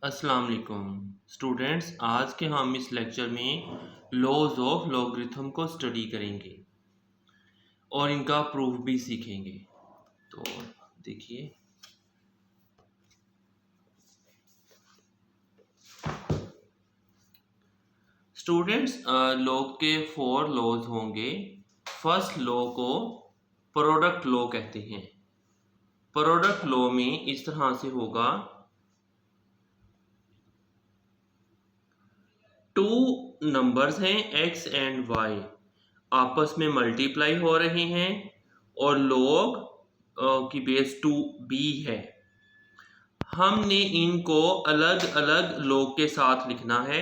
अस्सलाम वालेकुम स्टूडेंट्स। आज के हम इस लेक्चर में लॉज ऑफ लॉगरिथम को स्टडी करेंगे और इनका प्रूफ भी सीखेंगे। तो देखिए, स्टूडेंट्स लॉग के 4 लॉज होंगे। फर्स्ट लॉ को प्रोडक्ट लॉ कहते हैं। प्रोडक्ट लॉ में इस तरह से होगा, टू नंबर्स हैं x एंड y, आपस में मल्टीप्लाई हो रहे हैं और log की बेस 2b है। हमने इनको अलग अलग log के साथ लिखना है।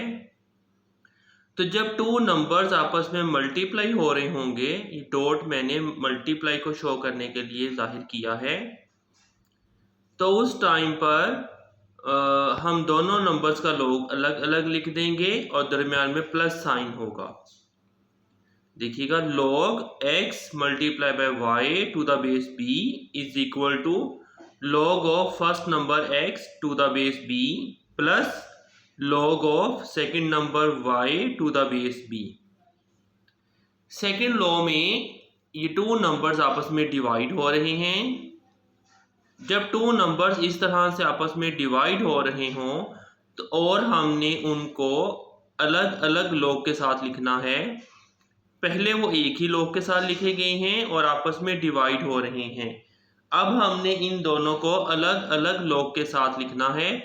तो जब टू नंबर्स आपस में मल्टीप्लाई हो रहे होंगे, ये डॉट मैंने मल्टीप्लाई को शो करने के लिए जाहिर किया है, तो उस टाइम पर हम दोनों नंबर्स का log अलग अलग लिख देंगे और दरमियान में प्लस साइन होगा। देखिएगा, log x multiply by y to the base b is equal to log of first number x to the base b plus log of second number y to the base b। Second law में ये two numbers आपस में divide हो रहे हैं। जब two numbers इस तरह से आपस में डिवाइड हो रहे हों तो और हमने उनको अलग अलग log के साथ लिखना है। पहले वो एक ही log के साथ लिखे गए हैं और आपस में डिवाइड हो रहे हैं। अब हमने इन दोनों को अलग अलग log के साथ लिखना है,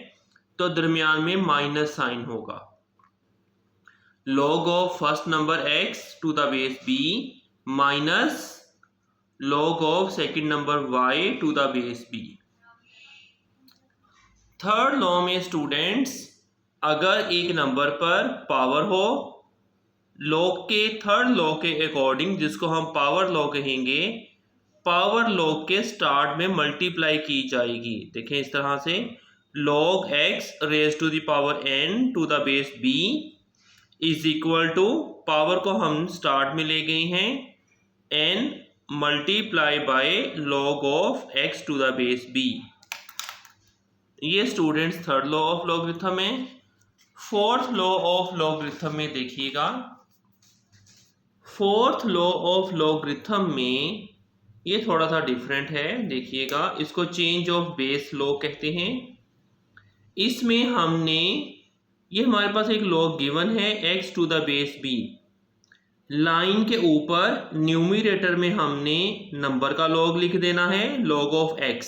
तो दरमियान में माइनस साइन होगा। log of first number x to the base b minus log of second number y to the base b। Third law में स्टूडेंट्स, अगर एक नंबर पर पावर हो, log के थर्ड लॉ के अकॉर्डिंग, जिसको हम पावर लॉ कहेंगे, पावर log के स्टार्ट में मल्टीप्लाई की जाएगी। देखें इस तरह से, log x raise to the power n to the base b is equal to, power को हम स्टार्ट में ले गए हैं, n multiply by log of x to the base b। ये students third law of logarithm है। Fourth law of logarithm में देखिएगा, फोर्थ लॉ ऑफ लॉगरिथम में ये थोड़ा सा डिफरेंट है। देखिएगा, इसको चेंज ऑफ बेस लॉ कहते हैं। इसमें हमने, ये हमारे पास एक लॉ गिवन है x to the base b। Line के ऊपर न्यूमरेटर में हमने नंबर का log लिख देना है, log ऑफ x,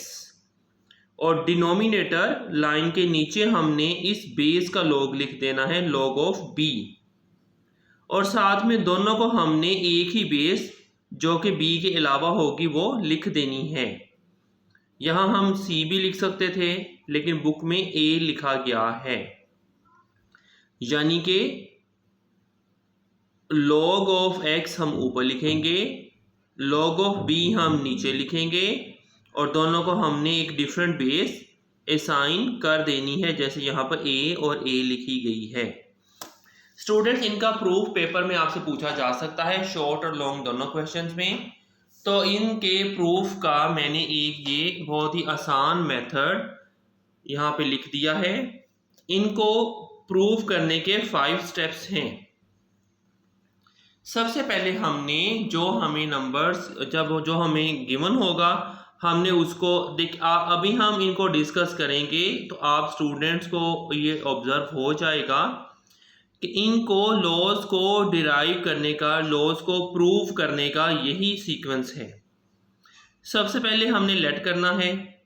और डिनोमिनेटर लाइन के नीचे हमने इस बेस का log लिख देना है, log ऑफ b। और साथ में दोनों को हमने एक ही बेस जो कि b के अलावा होगी वो लिख देनी है। यहाँ हम c भी लिख सकते थे, लेकिन बुक में a लिखा गया है, यानी कि log ऑफ x हम ऊपर लिखेंगे, log ऑफ b हम नीचे लिखेंगे, और दोनों को हमने एक डिफरेंट बेस असाइन कर देनी है, जैसे यहाँ पर a और a लिखी गई है। स्टूडेंट्स, इनका प्रूफ पेपर में आपसे पूछा जा सकता है, शॉर्ट और लॉन्ग दोनों क्वेश्चंस में। तो इनके प्रूफ का मैंने एक ये बहुत ही आसान मेथड यहाँ पे लिख दिया है। इनको प्रूफ करने के 5 स्टेप्स हैं। सबसे पहले हमने जो हमें नंबर्स जो हमें गिवन होगा, हमने उसको अभी हम इनको डिस्कस करेंगे, तो आप स्टूडेंट्स को ये ऑब्जर्व हो जाएगा कि इनको लॉज को डिराइव करने का, लॉज को प्रूव करने का यही सीक्वेंस है। सबसे पहले हमने लेट करना है,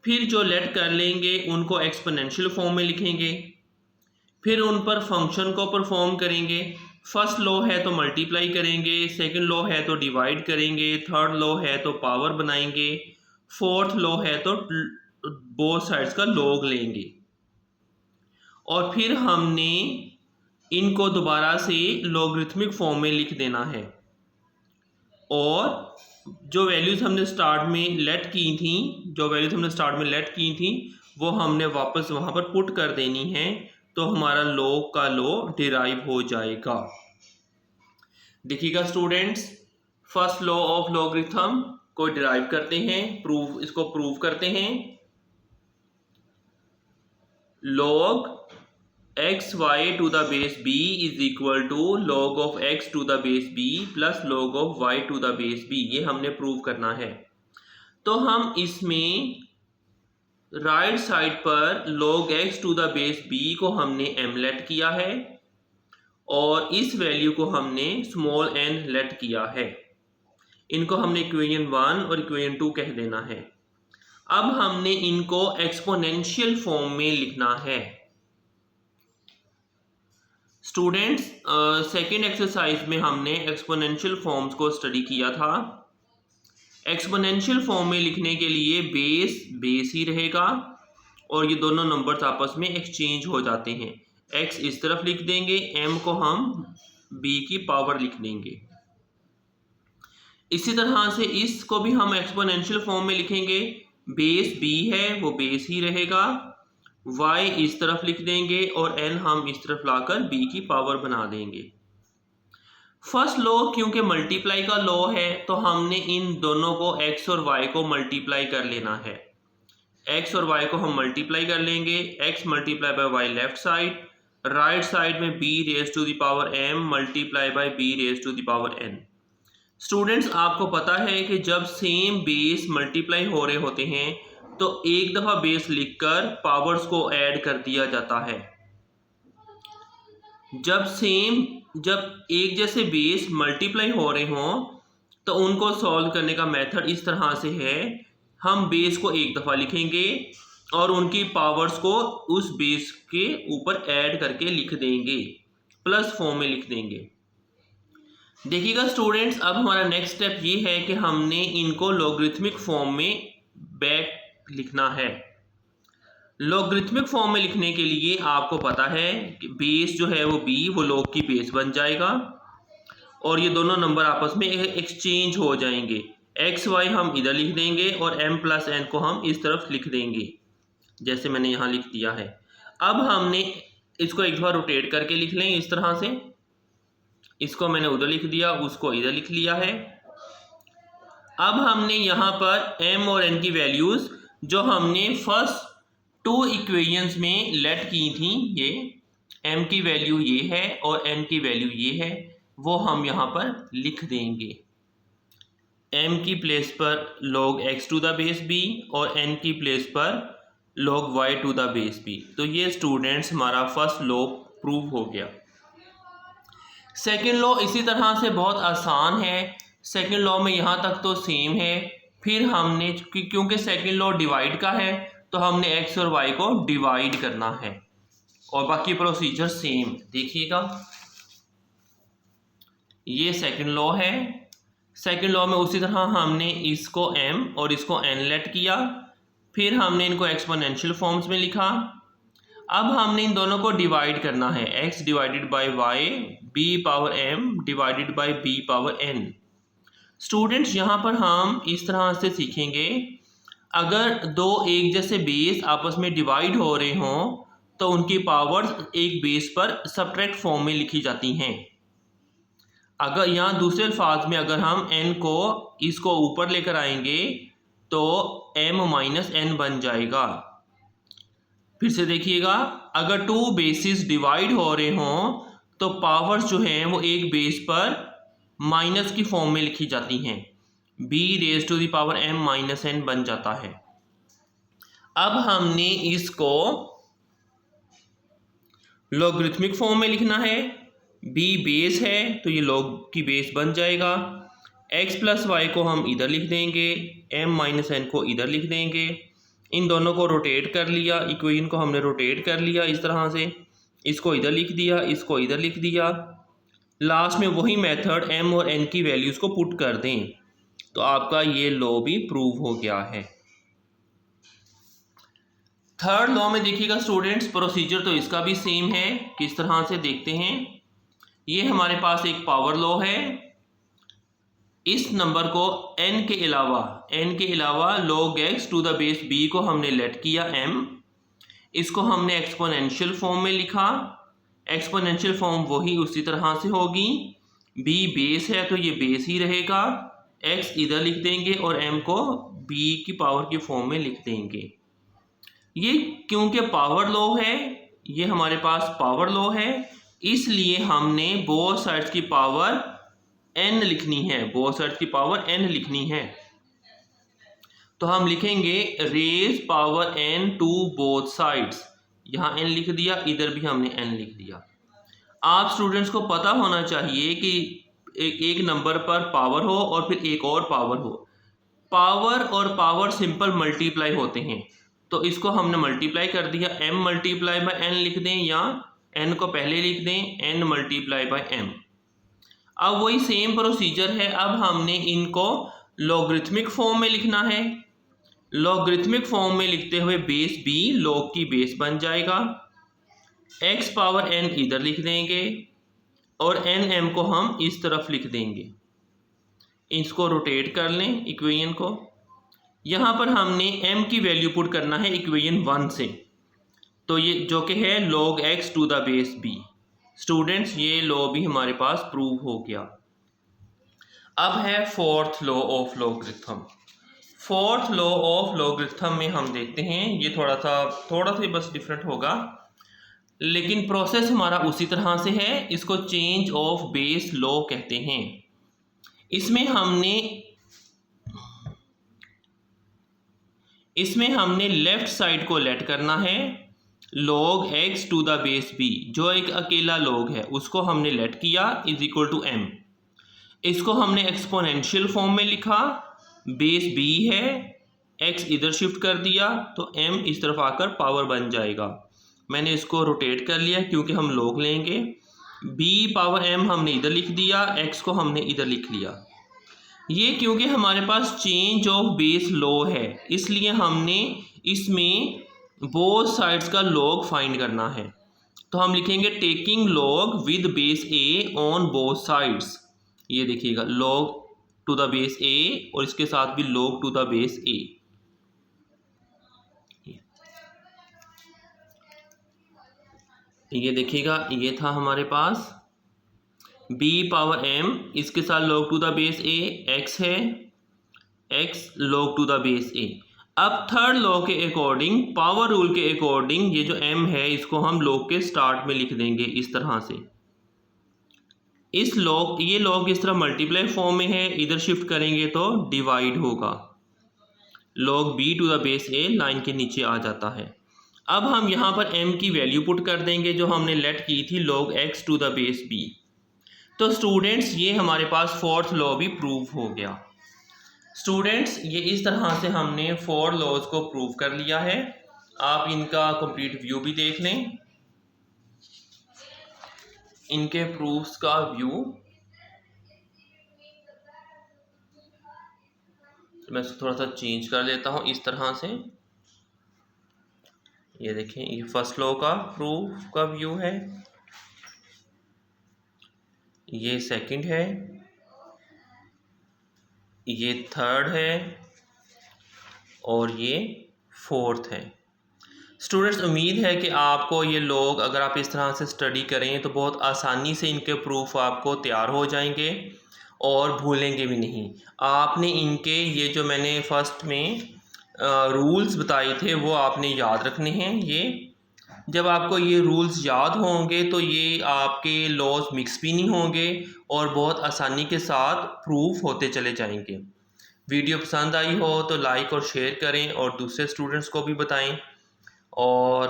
फिर जो लेट कर लेंगे उनको एक्सपोनेंशियल फॉर्म में लिखेंगे, फिर उन पर फंक्शन को परफॉर्म करेंगे। फर्स्ट लॉ है तो मल्टीप्लाई करेंगे, सेकंड लॉ है तो डिवाइड करेंगे, थर्ड लॉ है तो पावर बनाएंगे, फोर्थ लॉ है तो बोथ साइड्स का लॉग लेंगे, और फिर हमने इनको दोबारा से लॉगरिथमिक फॉर्म में लिख देना है। और जो वैल्यूज हमने स्टार्ट में लेट की थी, वो हमने वापस वहाँ पर पुट कर देनी है, तो हमारा log का लॉ डिराइव हो जाएगा। देखिएगा students, first law of logarithm को डिराइव करते हैं, इसको प्रूव करते हैं। log x y to the base b is equal to log of x to the base b plus log of y to the base b, ये हमने prove करना है। तो हम इसमें राइट साइड पर log x to the base b को हमने m लेट किया है और इस वैल्यू को हमने स्मॉल n लेट किया है। इनको हमने इक्वेशन 1 और इक्वेशन 2 कह देना है। अब हमने इनको एक्सपोनेंशियल फॉर्म में लिखना है। स्टूडेंट्स, सेकेंड एक्सरसाइज में हमने एक्सपोनेंशियल फॉर्म्स को स्टडी किया था। एक्सपोनेंशियल फॉर्म में लिखने के लिए बेस ही रहेगा और ये दोनों नंबर्स आपस में एक्सचेंज हो जाते हैं। x इस तरफ लिख देंगे, m को हम b की पावर लिख देंगे। इसी तरह से इसको भी हम एक्सपोनेंशियल फॉर्म में लिखेंगे। बेस b है वो बेस ही रहेगा, y इस तरफ लिख देंगे और n हम इस तरफ लाकर b की पावर बना देंगे। फर्स्ट लॉ क्योंकि मल्टीप्लाई का लॉ है तो हमने इन दोनों को x और y को मल्टीप्लाई कर लेना है। x और y को हम मल्टीप्लाई कर लेंगे, x multiply by y left side, right side में b raise to the power m multiply by b raise to the power n। Students, आपको पता है कि जब सेम बेस मल्टीप्लाई हो रहे होते हैं तो एक दफा बेस लिखकर पावर्स को ऐड कर दिया जाता है। जब एक जैसे बेस मल्टीप्लाई हो रहे हों तो उनको सॉल्व करने का मेथड इस तरह से है, हम बेस को एक दफा लिखेंगे और उनकी पावर्स को उस बेस के ऊपर ऐड करके लिख देंगे, प्लस फॉर्म में लिख देंगे। देखिएगा स्टूडेंट्स, अब हमारा नेक्स्ट स्टेप ये है कि हमने इनको लॉगरिथमिक फॉर्म में बैक लिखना है। लॉगरिथमिक फॉर्म में लिखने के लिए आपको पता है कि बेस जो है वो b वो log की बेस बन जाएगा और ये दोनों नंबर आपस में एक्सचेंज हो जाएंगे। एक्स वाई हम इधर लिख देंगे और m प्लस n को हम इस तरफ लिख देंगे जैसे मैंने यहाँ लिख दिया है। अब हमने इसको एक बार रोटेट करके लिख लें इस तरह से, इसको मैंने उधर लिख दिया, उसको इधर लिख लिया है। अब हमने यहाँ पर m और n की वैल्यूज जो हमने फर्स्ट 2 इक्वेशंस में लेट की थी, ये m की वैल्यू ये है और n की वैल्यू ये है, वो हम यहाँ पर लिख देंगे। m की प्लेस पर log x to the base b और n की प्लेस पर log y to the base b। तो ये स्टूडेंट्स हमारा फर्स्ट लॉ प्रूव हो गया। सेकेंड लॉ इसी तरह से बहुत आसान है। सेकेंड लॉ में यहाँ तक तो सेम है, फिर हमने क्योंकि सेकेंड लॉ डिवाइड का है तो हमने x और y को डिवाइड करना है और बाकी प्रोसीजर सेम। देखिएगा, ये सेकेंड लॉ है। सेकेंड लॉ में उसी तरह हमने इसको m और इसको n लेट किया, फिर हमने इनको एक्सपोनेंशियल फॉर्म्स में लिखा। अब हमने इन दोनों को डिवाइड करना है, x divided by y b power m divided by b power n। Students, यहाँ पर हम इस तरह से सीखेंगे, अगर दो एक जैसे बेस आपस में डिवाइड हो रहे हों तो उनकी पावर्स एक बेस पर सब्ट्रैक्ट फॉर्म में लिखी जाती हैं। अगर यहाँ दूसरे अल्फाज में अगर हम n को इसको ऊपर लेकर आएंगे तो m माइनस n बन जाएगा। फिर से देखिएगा, अगर 2 बेसिस डिवाइड हो रहे हों तो पावर्स जो हैं वो एक बेस पर माइनस की फॉर्म में लिखी जाती हैं, b raise to the power m minus n बन जाता है। अब हमने इसको लॉगरिथमिक फॉर्म में लिखना है, b बेस है तो ये log की बेस बन जाएगा। x प्लस वाई को हम इधर लिख देंगे, m माइनस n को इधर लिख देंगे। इन दोनों को रोटेट कर लिया, इक्वेशन को हमने रोटेट कर लिया इस तरह से, इसको इधर लिख दिया, इसको इधर लिख दिया। लास्ट में वही मेथड m और n की वैल्यूज को पुट कर दें तो आपका ये लॉ भी प्रूव हो गया है। थर्ड लॉ में देखिएगा स्टूडेंट्स, प्रोसीजर तो इसका भी सेम है। किस तरह से देखते हैं, ये हमारे पास एक पावर लॉ है। इस नंबर को n के अलावा log x to the base b को हमने लेट किया m, इसको हमने एक्सपोनेंशियल फॉर्म में लिखा। एक्सपोनेंशियल फॉर्म वही उसी तरह से होगी, b बेस है तो ये बेस ही रहेगा, x इधर लिख देंगे और m को b की पावर की फॉर्म में लिख देंगे। ये क्योंकि पावर लॉ है, ये हमारे पास पावर लॉ है, इसलिए हमने बोथ साइड्स की पावर n लिखनी है, बोथ साइड्स की पावर n लिखनी है। तो हम लिखेंगे raise power n to both sides, यहाँ n लिख दिया, इधर भी हमने n लिख दिया। आप स्टूडेंट्स को पता होना चाहिए कि एक नंबर पर पावर हो और फिर एक और पावर हो। पावर और पावर सिंपल मल्टीप्लाई होते हैं, तो इसको हमने मल्टीप्लाई कर दिया, m मल्टीप्लाई बाय n लिख दें या n को पहले लिख दें, n मल्टीप्लाई बाय m। अब वही सेम प्रोसीजर है, अब हमने इनको लॉगरिथमिक फॉर्म में लिखना है। लॉगरिथमिक फॉर्म में लिखते हुए बेस b लॉग की बेस बन जाएगा, x पावर n इधर लिख देंगे और nm को हम इस तरफ लिख देंगे। इसको रोटेट कर लें इक्वेशन को। यहाँ पर हमने m की वैल्यू पुट करना है इक्वेशन 1 से, तो ये जो कि है log x to the base b। Students ये लॉ भी हमारे पास प्रूव हो गया। अब है fourth law of logarithm. Fourth law of logarithm में हम देखते हैं, ये थोड़ा सा बस डिफरेंट होगा, लेकिन प्रोसेस हमारा उसी तरह से है। इसको चेंज ऑफ बेस लॉ कहते हैं। इसमें हमने लेफ्ट साइड को लेट करना है, log x to the base b, जो एक अकेला log है उसको हमने लेट किया इज इक्वल टू m। इसको हमने एक्सपोनेंशियल फॉर्म में लिखा, बेस b है, x इधर शिफ्ट कर दिया तो m इस तरफ आकर पावर बन जाएगा। मैंने इसको रोटेट कर लिया क्योंकि हम log लेंगे, b पावर m हमने इधर लिख दिया, x को हमने इधर लिख लिया। ये क्योंकि हमारे पास चेंज ऑफ बेस लॉ है, इसलिए हमने इसमें बोथ साइड्स का लॉग फाइंड करना है। तो हम लिखेंगे taking log with base a on both sides. ये देखिएगा log to the base a और इसके साथ भी log to the base a। ये देखिएगा, ये था हमारे पास b पावर m, इसके साथ log to the base a, x है, x log to the base a। अब थर्ड लॉ के अकॉर्डिंग, पावर रूल के अकॉर्डिंग, ये जो m है इसको हम log के स्टार्ट में लिख देंगे इस तरह से। ये log इस तरह मल्टीप्लाई फॉर्म में है, इधर शिफ्ट करेंगे तो डिवाइड होगा, log b to the base a line के नीचे आ जाता है। अब हम यहाँ पर m की वैल्यू पुट कर देंगे जो हमने लेट की थी log x to the base b। तो स्टूडेंट्स ये हमारे पास फोर्थ लॉ भी प्रूव हो गया। स्टूडेंट्स ये इस तरह से हमने 4 लॉज को प्रूव कर लिया है। आप इनका कंप्लीट व्यू भी देख लें, इनके प्रूफ्स का व्यू। मैं थोड़ा सा चेंज कर लेता हूँ इस तरह से। ये देखें, ये फर्स्ट लॉ का प्रूफ का व्यू है, ये सेकंड है, ये थर्ड है और ये फोर्थ है। स्टूडेंट्स उम्मीद है कि आपको ये लॉग अगर आप इस तरह से स्टडी करें तो बहुत आसानी से इनके प्रूफ आपको तैयार हो जाएंगे और भूलेंगे भी नहीं। आपने इनके ये जो मैंने फर्स्ट में रूल्स बताए थे वो आपने याद रखने हैं। ये जब आपको ये रूल्स याद होंगे तो ये आपके लॉज मिक्स भी नहीं होंगे और बहुत आसानी के साथ प्रूफ होते चले जाएंगे। वीडियो पसंद आई हो तो लाइक और शेयर करें और दूसरे स्टूडेंट्स को भी बताएं और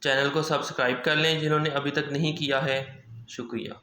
चैनल को सब्सक्राइब कर लें जिन्होंने अभी तक नहीं किया है। शुक्रिया।